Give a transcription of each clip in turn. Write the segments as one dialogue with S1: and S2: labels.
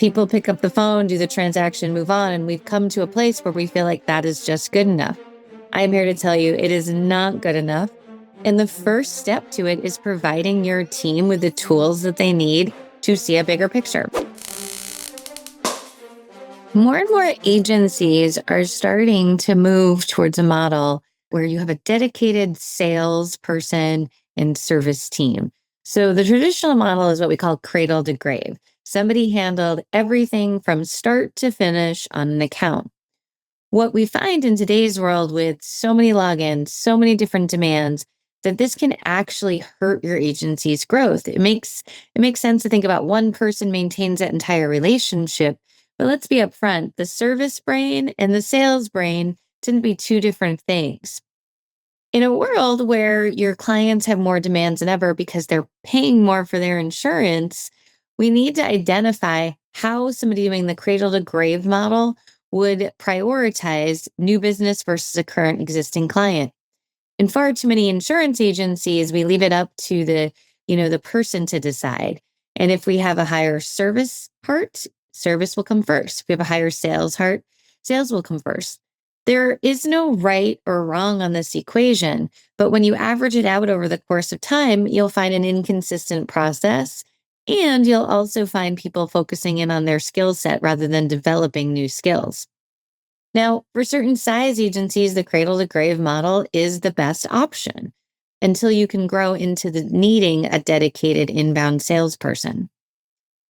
S1: People pick up the phone, do the transaction, move on, and we've come to a place where we feel like that is just good enough. I am here to tell you it is not good enough. And the first step to it is providing your team with the tools that they need to see a bigger picture. More and more agencies are starting to move towards a model where you have a dedicated salesperson and service team. So the traditional model is what we call cradle to grave. Somebody handled everything from start to finish on an account. What we find in today's world with so many logins, so many different demands, that this can actually hurt your agency's growth. It makes sense to think about one person maintains that entire relationship. But let's be upfront, the service brain and the sales brain tend to be two different things. In a world where your clients have more demands than ever because they're paying more for their insurance, we need to identify how somebody doing the cradle to grave model would prioritize new business versus a current existing client. In far too many insurance agencies, we leave it up to the person to decide. And if we have a higher service heart, service will come first. If we have a higher sales heart, sales will come first. There is no right or wrong on this equation, but when you average it out over the course of time, you'll find an inconsistent process, and you'll also find people focusing in on their skill set rather than developing new skills. Now, for certain size agencies, the cradle to grave model is the best option until you can grow into needing a dedicated inbound salesperson.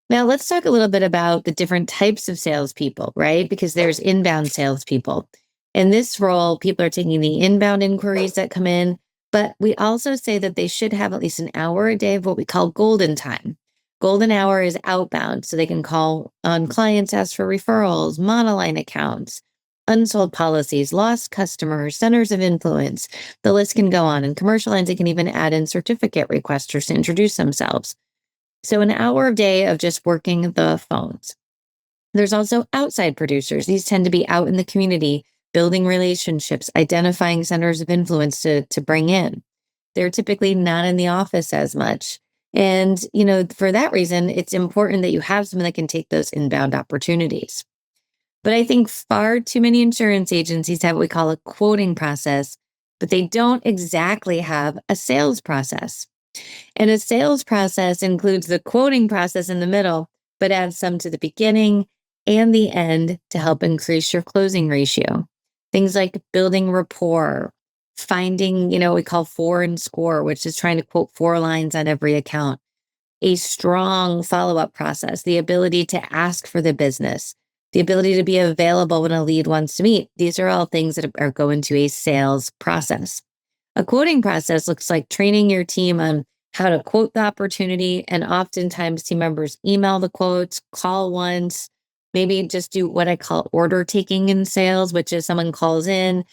S1: Now, let's talk a little bit about the different types of salespeople, right? Because there's inbound salespeople. In this role, people are taking the inbound inquiries that come in, but we also say that they should have at least an hour a day of what we call golden time. Golden hour is outbound, so they can call on clients, ask for referrals, monoline accounts, unsold policies, lost customers, centers of influence. The list can go on. In commercial lines, they can even add in certificate requesters to introduce themselves. So an hour a day of just working the phones. There's also outside producers. These tend to be out in the community, building relationships, identifying centers of influence to bring in. They're typically not in the office as much. And, for that reason, it's important that you have someone that can take those inbound opportunities. But I think far too many insurance agencies have what we call a quoting process, but they don't exactly have a sales process. And a sales process includes the quoting process in the middle, but adds some to the beginning and the end to help increase your closing ratio. Things like building rapport, finding, what we call 4 and score, which is trying to quote 4 lines on every account, a strong follow-up process, the ability to ask for the business, the ability to be available when a lead wants to meet. These are all things that are going to a sales process. A quoting process looks like training your team on how to quote the opportunity, and oftentimes team members email the quotes, call once, maybe just do what I call order taking in sales, which is someone calls in,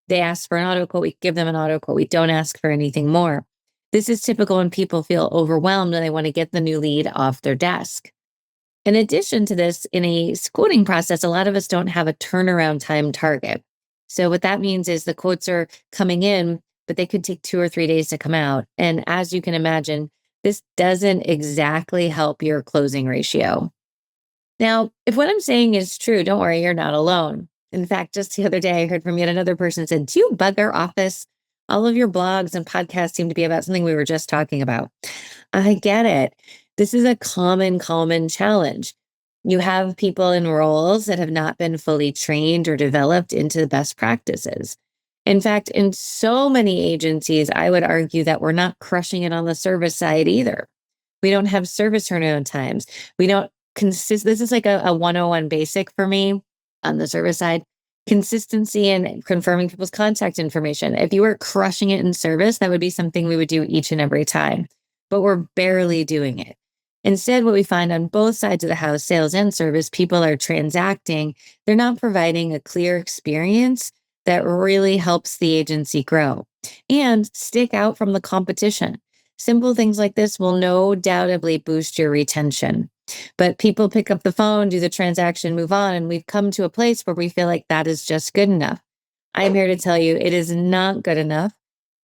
S1: they ask for an auto quote, we give them an auto quote, we don't ask for anything more. This is typical when people feel overwhelmed and they want to get the new lead off their desk. In addition to this, in a quoting process, a lot of us don't have a turnaround time target. So what that means is the quotes are coming in, but they could take 2 or 3 days to come out. And as you can imagine, this doesn't exactly help your closing ratio. Now, if what I'm saying is true, don't worry, you're not alone. In fact, just the other day, I heard from yet another person said, "Do you bug our office? All of your blogs and podcasts seem to be about something we were just talking about." I get it. This is a common challenge. You have people in roles that have not been fully trained or developed into the best practices. In fact, in so many agencies, I would argue that we're not crushing it on the service side either. We don't have service turnaround times. We don't this is like a 101 basic for me on the service side. Consistency and confirming people's contact information. If you were crushing it in service, that would be something we would do each and every time, but we're barely doing it. Instead, what we find on both sides of the house, sales and service, people are transacting. They're not providing a clear experience that really helps the agency grow and stick out from the competition. Simple things like this will no doubtably boost your retention. But people pick up the phone, do the transaction, move on, and we've come to a place where we feel like that is just good enough. I'm here to tell you it is not good enough.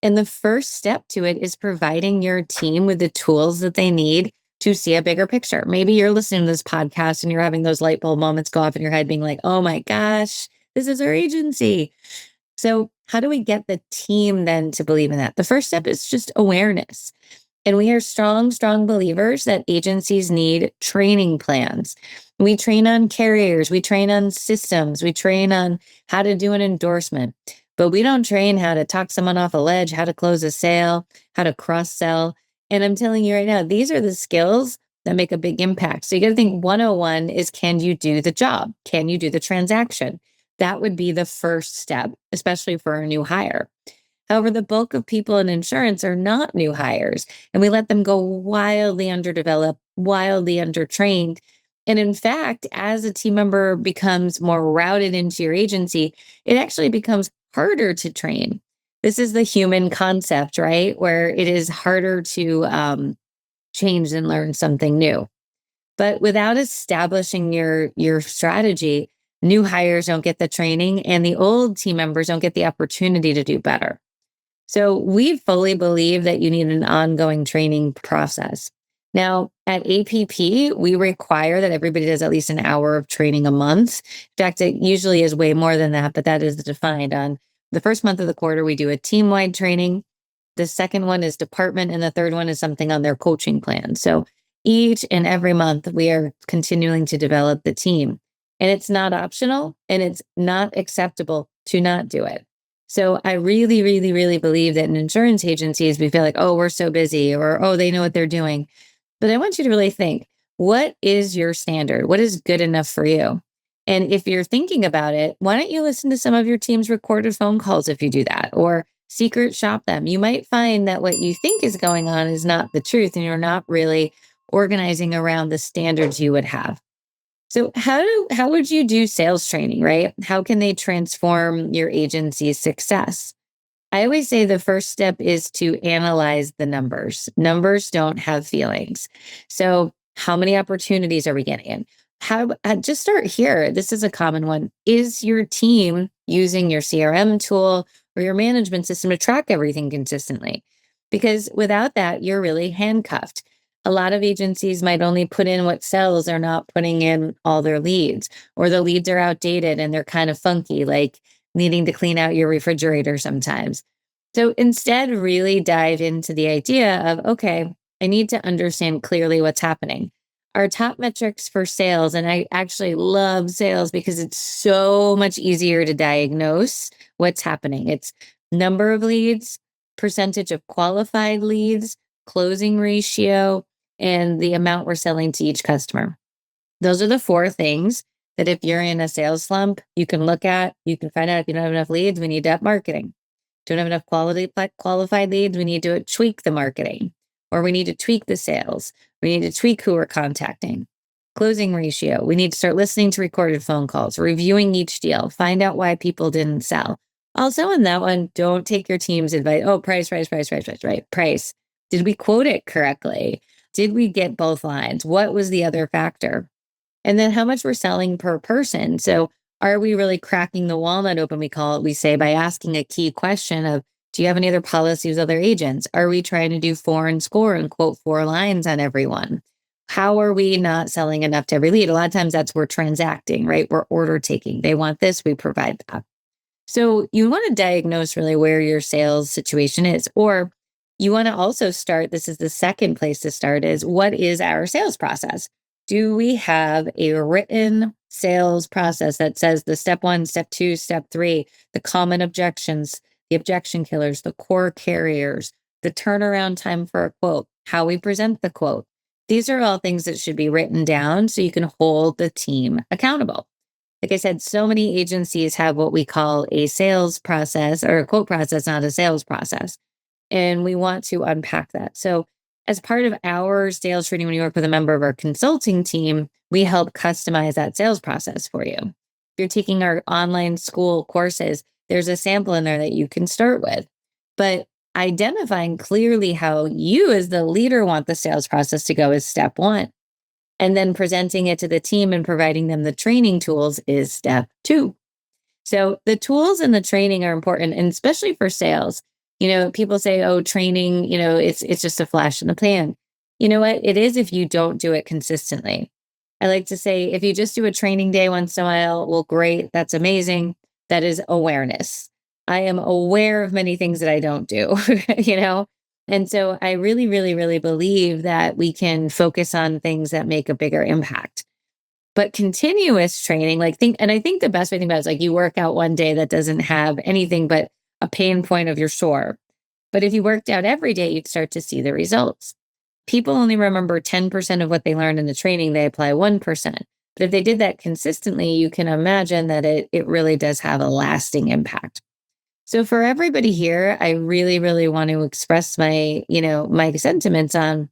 S1: And the first step to it is providing your team with the tools that they need to see a bigger picture. Maybe you're listening to this podcast and you're having those light bulb moments go off in your head, being like, oh my gosh, this is our agency. So, how do we get the team then to believe in that? The first step is just awareness. And we are strong, strong believers that agencies need training plans. We train on carriers, we train on systems, we train on how to do an endorsement, but we don't train how to talk someone off a ledge, how to close a sale, how to cross sell. And I'm telling you right now, these are the skills that make a big impact. So you got to think 101 is, can you do the job? Can you do the transaction? That would be the first step, especially for a new hire. However, the bulk of people in insurance are not new hires, and we let them go wildly underdeveloped, wildly undertrained. And in fact, as a team member becomes more routed into your agency, it actually becomes harder to train. This is the human concept, right? Where it is harder to change and learn something new. But without establishing your strategy, new hires don't get the training, and the old team members don't get the opportunity to do better. So we fully believe that you need an ongoing training process. Now, at APP, we require that everybody does at least an hour of training a month. In fact, it usually is way more than that, but that is defined on the first month of the quarter. We do a team-wide training. The second one is department, and the third one is something on their coaching plan. So each and every month, we are continuing to develop the team. And it's not optional, and it's not acceptable to not do it. So I really, really, really believe that in insurance agencies, we feel like, oh, we're so busy, or, oh, they know what they're doing. But I want you to really think, what is your standard? What is good enough for you? And if you're thinking about it, why don't you listen to some of your team's recorded phone calls if you do that, or secret shop them? You might find that what you think is going on is not the truth, and you're not really organizing around the standards you would have. So how would you do sales training, right? How can they transform your agency's success? I always say the first step is to analyze the numbers. Numbers don't have feelings. So how many opportunities are we getting in? Just start here. This is a common one. Is your team using your CRM tool or your management system to track everything consistently? Because without that, you're really handcuffed. A lot of agencies might only put in what sells, they're not putting in all their leads, or the leads are outdated and they're kind of funky, like needing to clean out your refrigerator sometimes. So instead, really dive into the idea of, okay, I need to understand clearly what's happening. Our top metrics for sales, and I actually love sales because it's so much easier to diagnose what's happening. It's number of leads, percentage of qualified leads, closing ratio, and the amount we're selling to each customer. Those are the four things that if you're in a sales slump, you can look at, you can find out if you don't have enough leads, we need to up marketing. Don't have enough qualified leads, we need to tweak the marketing, or we need to tweak the sales. We need to tweak who we're contacting. Closing ratio, we need to start listening to recorded phone calls, reviewing each deal, find out why people didn't sell. Also on that one, don't take your team's advice. Oh, price, right? Price. Did we quote it correctly? Did we get both lines? What was the other factor? And then how much we're selling per person. So are we really cracking the walnut open, we call it, we say, by asking a key question of, do you have any other policies with other agents? Are we trying to do 4 and score and quote 4 lines on everyone? How are we not selling enough to every lead? A lot of times that's we're transacting, right? We're order taking. They want this, we provide that. So you want to diagnose really where your sales situation is, or you want to also start, this is the second place to start, is what is our sales process? Do we have a written sales process that says the step 1, step 2, step 3, the common objections, the objection killers, the core carriers, the turnaround time for a quote, how we present the quote? These are all things that should be written down so you can hold the team accountable. Like I said, so many agencies have what we call a sales process or a quote process, not a sales process. And we want to unpack that. So as part of our sales training, when you work with a member of our consulting team, we help customize that sales process for you. If you're taking our online school courses, there's a sample in there that you can start with. But identifying clearly how you as the leader want the sales process to go is step 1. And then presenting it to the team and providing them the training tools is step 2. So the tools and the training are important, and especially for sales. People say, oh, training, it's just a flash in the pan. You know what? It is if you don't do it consistently. I like to say if you just do a training day once in a while, well, great. That's amazing. That is awareness. I am aware of many things that I don't do, you know? And so I really, really, really believe that we can focus on things that make a bigger impact. But continuous training, and I think the best way to think about it is like you work out one day that doesn't have anything but a pain point of your sore. But if you worked out every day, you'd start to see the results. People only remember 10% of what they learned in the training, they apply 1%. But if they did that consistently, you can imagine that it really does have a lasting impact. So for everybody here, I really, really want to express my sentiments on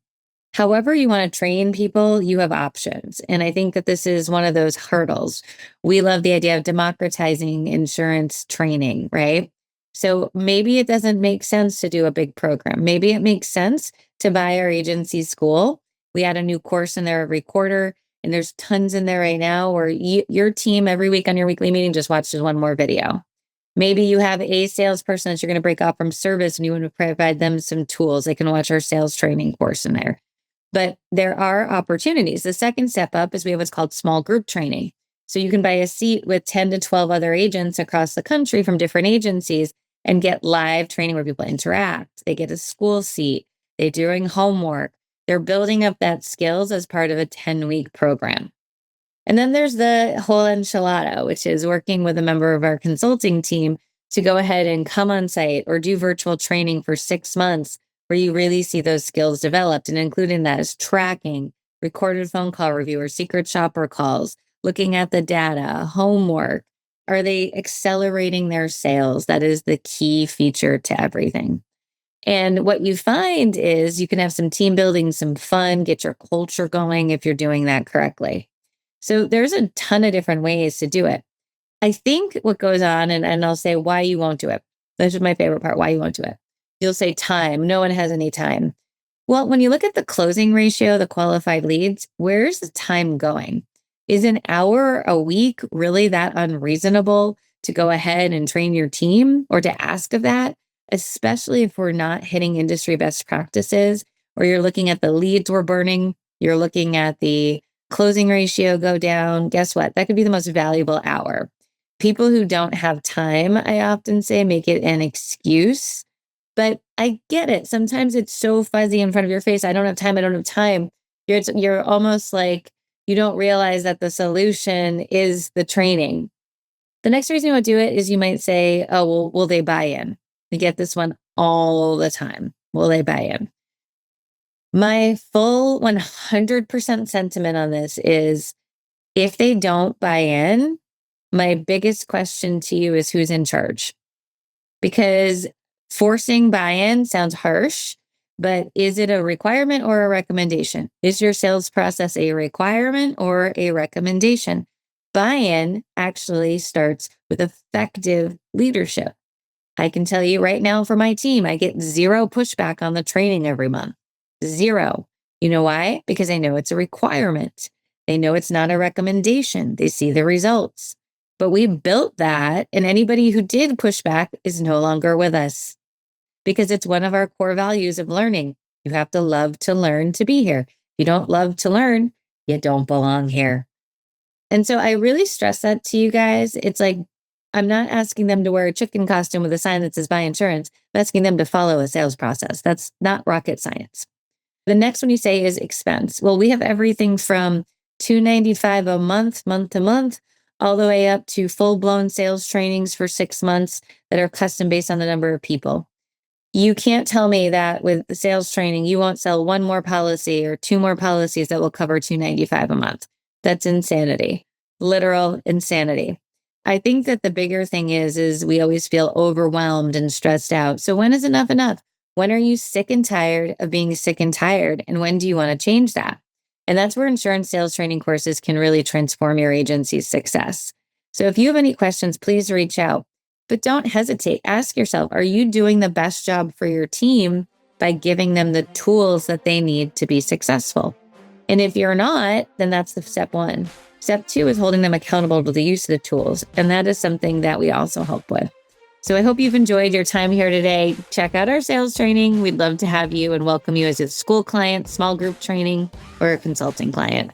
S1: however you want to train people, you have options. And I think that this is one of those hurdles. We love the idea of democratizing insurance training, right? So maybe it doesn't make sense to do a big program. Maybe it makes sense to buy our agency school. We add a new course in there every quarter, and there's tons in there right now where your team every week on your weekly meeting just watches one more video. Maybe you have a salesperson that you're going to break off from service and you want to provide them some tools. They can watch our sales training course in there. But there are opportunities. The second step up is we have what's called small group training. So you can buy a seat with 10 to 12 other agents across the country from different agencies and get live training where people interact. They get a school seat. They're doing homework. They're building up that skills as part of a 10-week program. And then there's the whole enchilada, which is working with a member of our consulting team to go ahead and come on site or do virtual training for 6 months where you really see those skills developed. And including that is tracking, recorded phone call review or secret shopper calls, looking at the data, homework. Are they accelerating their sales? That is the key feature to everything. And what you find is you can have some team building, some fun, get your culture going if you're doing that correctly. So there's a ton of different ways to do it. I think what goes on, and I'll say why you won't do it. This is my favorite part, why you won't do it. You'll say time. No one has any time. Well, when you look at the closing ratio, the qualified leads, where's the time going? Is an hour a week really that unreasonable to go ahead and train your team or to ask of that, especially if we're not hitting industry best practices or you're looking at the leads we're burning, you're looking at the closing ratio go down? Guess what? That could be the most valuable hour. People who don't have time, I often say, make it an excuse. But I get it. Sometimes it's so fuzzy in front of your face. I don't have time. I don't have time. You're almost like you don't realize that the solution is the training. The next reason you would do it is you might say, oh, well, will they buy in? You get this one all the time. Will they buy in? My full 100% sentiment on this is if they don't buy in, my biggest question to you is who's in charge? Because forcing buy-in sounds harsh, but is it a requirement or a recommendation? Is your sales process a requirement or a recommendation? Buy-in actually starts with effective leadership. I can tell you right now for my team, I get 0 pushback on the training every month. 0. You know why? Because I know it's a requirement. They know it's not a recommendation. They see the results. But we built that, and anybody who did push back is no longer with us because it's one of our core values of learning. You have to love to learn to be here. If you don't love to learn, you don't belong here. And so I really stress that to you guys. It's like, I'm not asking them to wear a chicken costume with a sign that says buy insurance. I'm asking them to follow a sales process. That's not rocket science. The next one you say is expense. Well, we have everything from $295 a month to month, all the way up to full-blown sales trainings for 6 months that are custom based on the number of people. You can't tell me that with the sales training, you won't sell 1 more policy or 2 more policies that will cover $295 a month. That's insanity, literal insanity. I think that the bigger thing is we always feel overwhelmed and stressed out. So when is enough enough? When are you sick and tired of being sick and tired? And when do you want to change that? And that's where insurance sales training courses can really transform your agency's success. So if you have any questions, please reach out. But don't hesitate. Ask yourself, are you doing the best job for your team by giving them the tools that they need to be successful? And if you're not, then that's the step 1. Step 2 is holding them accountable to the use of the tools. And that is something that we also help with. So I hope you've enjoyed your time here today. Check out our sales training. We'd love to have you and welcome you as a school client, small group training, or a consulting client.